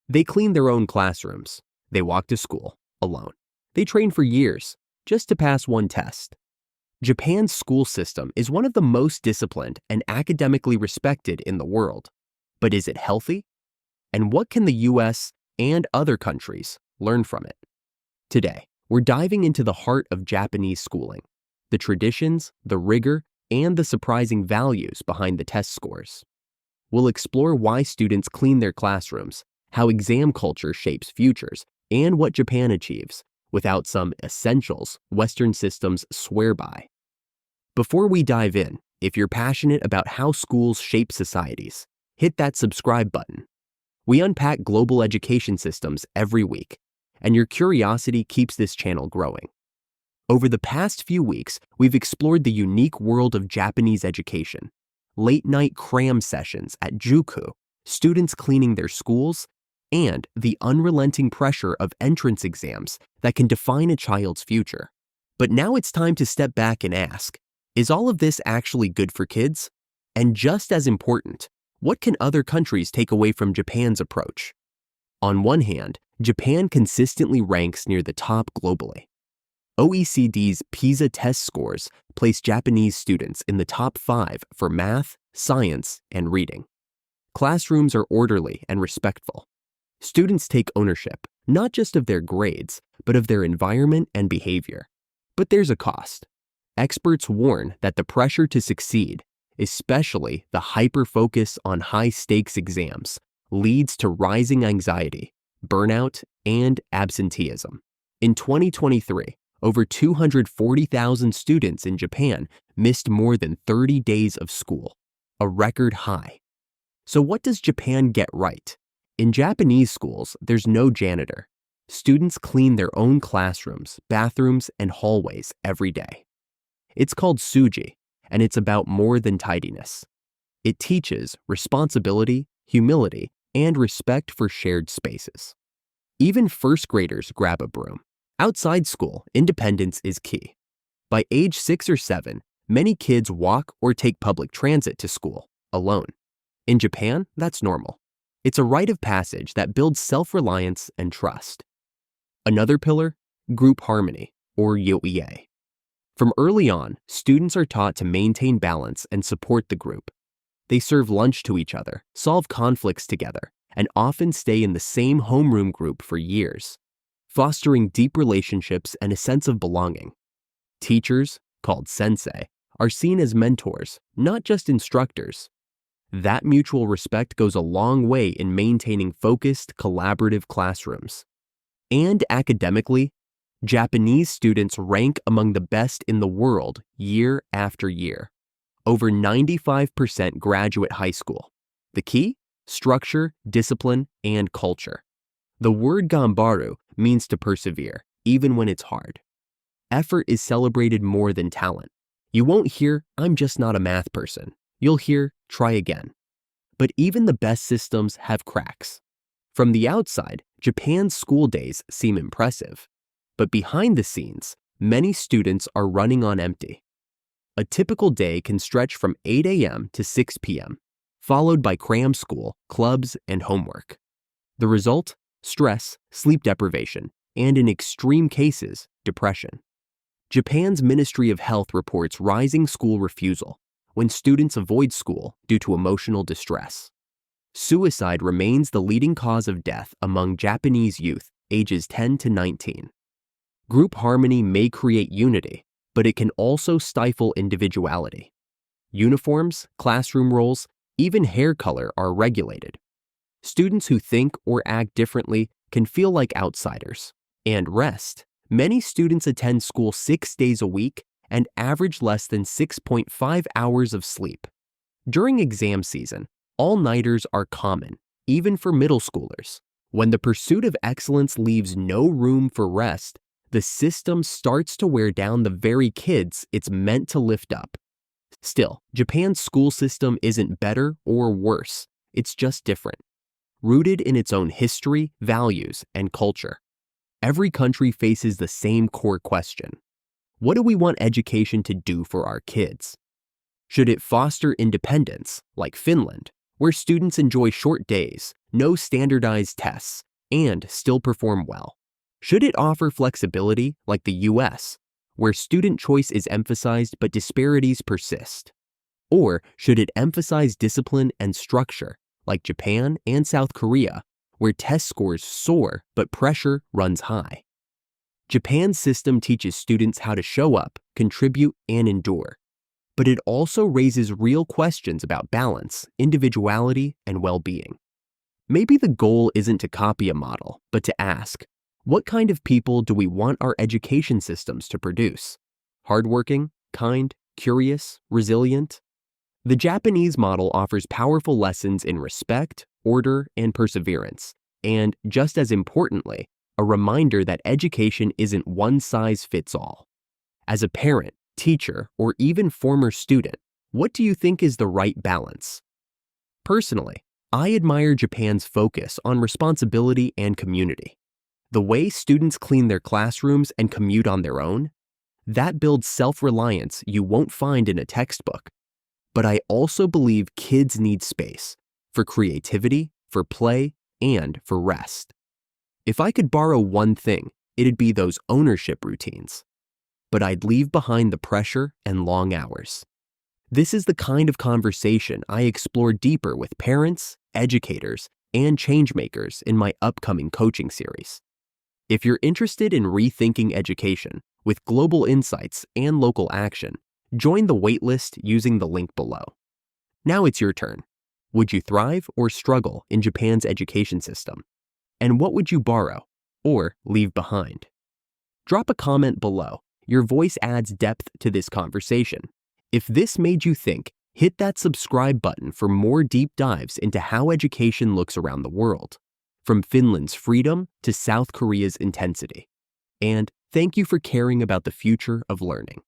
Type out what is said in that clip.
They clean their own classrooms. They walk to school alone. They train for years just to pass one test. Japan's school system is one of the most disciplined and academically respected in the world. But is it healthy? And what can the US and other countries learn from it? Today, we're diving into the heart of Japanese schooling, the traditions, the rigor, and the surprising values behind the test scores. We'll explore why students clean their classrooms, how exam culture shapes futures, and what Japan achieves without some essentials Western systems swear by. Before we dive in, if you're passionate about how schools shape societies, hit that subscribe button. We unpack global education systems every week, and your curiosity keeps this channel growing. Over the past few weeks, we've explored the unique world of Japanese education, late-night cram sessions at Juku, students cleaning their schools, and the unrelenting pressure of entrance exams that can define a child's future. But now it's time to step back and ask, is all of this actually good for kids? And just as important, what can other countries take away from Japan's approach? On one hand, Japan consistently ranks near the top globally. OECD's PISA test scores place Japanese students in the top 5 for math, science, and reading. Classrooms are orderly and respectful. Students take ownership, not just of their grades, but of their environment and behavior. But there's a cost. Experts warn that the pressure to succeed, especially the hyper-focus on high-stakes exams, leads to rising anxiety, burnout, and absenteeism. In 2023, over 240,000 students in Japan missed more than 30 days of school, a record high. So what does Japan get right? In Japanese schools, there's no janitor. Students clean their own classrooms, bathrooms, and hallways every day. It's called suji, and it's about more than tidiness. It teaches responsibility, humility, and respect for shared spaces. Even first graders grab a broom. Outside school, independence is key. By age 6 or 7, many kids walk or take public transit to school, alone. In Japan, that's normal. It's a rite of passage that builds self-reliance and trust. Another pillar, group harmony, or yoie. From early on, students are taught to maintain balance and support the group. They serve lunch to each other, solve conflicts together, and often stay in the same homeroom group for years, fostering deep relationships and a sense of belonging. Teachers, called sensei, are seen as mentors, not just instructors. That mutual respect goes a long way in maintaining focused, collaborative classrooms. And academically, Japanese students rank among the best in the world year after year. Over 95% graduate high school. The key? Structure, discipline, and culture. The word ganbaru means to persevere, even when it's hard. Effort is celebrated more than talent. You won't hear, "I'm just not a math person." You'll hear, "Try again." But even the best systems have cracks. From the outside, Japan's school days seem impressive. But behind the scenes, many students are running on empty. A typical day can stretch from 8 a.m. to 6 p.m., followed by cram school, clubs, and homework. The result? Stress, sleep deprivation, and in extreme cases, depression. Japan's Ministry of Health reports rising school refusal when students avoid school due to emotional distress. Suicide remains the leading cause of death among Japanese youth ages 10 to 19. Group harmony may create unity, but it can also stifle individuality. Uniforms, classroom roles, even hair color are regulated. Students who think or act differently can feel like outsiders. And rest. Many students attend school 6 days a week and average less than 6.5 hours of sleep. During exam season, all-nighters are common, even for middle schoolers. When the pursuit of excellence leaves no room for rest, the system starts to wear down the very kids it's meant to lift up. Still, Japan's school system isn't better or worse, it's just different. Rooted in its own history, values, and culture. Every country faces the same core question. What do we want education to do for our kids? Should it foster independence, like Finland, where students enjoy short days, no standardized tests, and still perform well? Should it offer flexibility like the US, where student choice is emphasized but disparities persist? Or should it emphasize discipline and structure like Japan and South Korea, where test scores soar but pressure runs high? Japan's system teaches students how to show up, contribute, and endure. But it also raises real questions about balance, individuality, and well-being. Maybe the goal isn't to copy a model, but to ask, what kind of people do we want our education systems to produce? Hardworking, kind, curious, resilient? The Japanese model offers powerful lessons in respect, order, and perseverance, and, just as importantly, a reminder that education isn't one size fits all. As a parent, teacher, or even former student, what do you think is the right balance? Personally, I admire Japan's focus on responsibility and community. The way students clean their classrooms and commute on their own, that builds self-reliance you won't find in a textbook. But I also believe kids need space for creativity, for play, and for rest. If I could borrow one thing, it'd be those ownership routines. But I'd leave behind the pressure and long hours. This is the kind of conversation I explore deeper with parents, educators, and changemakers in my upcoming coaching series. If you're interested in rethinking education with global insights and local action, join the waitlist using the link below. Now it's your turn. Would you thrive or struggle in Japan's education system? And what would you borrow or leave behind? Drop a comment below. Your voice adds depth to this conversation. If this made you think, hit that subscribe button for more deep dives into how education looks around the world, from Finland's freedom to South Korea's intensity. And thank you for caring about the future of learning.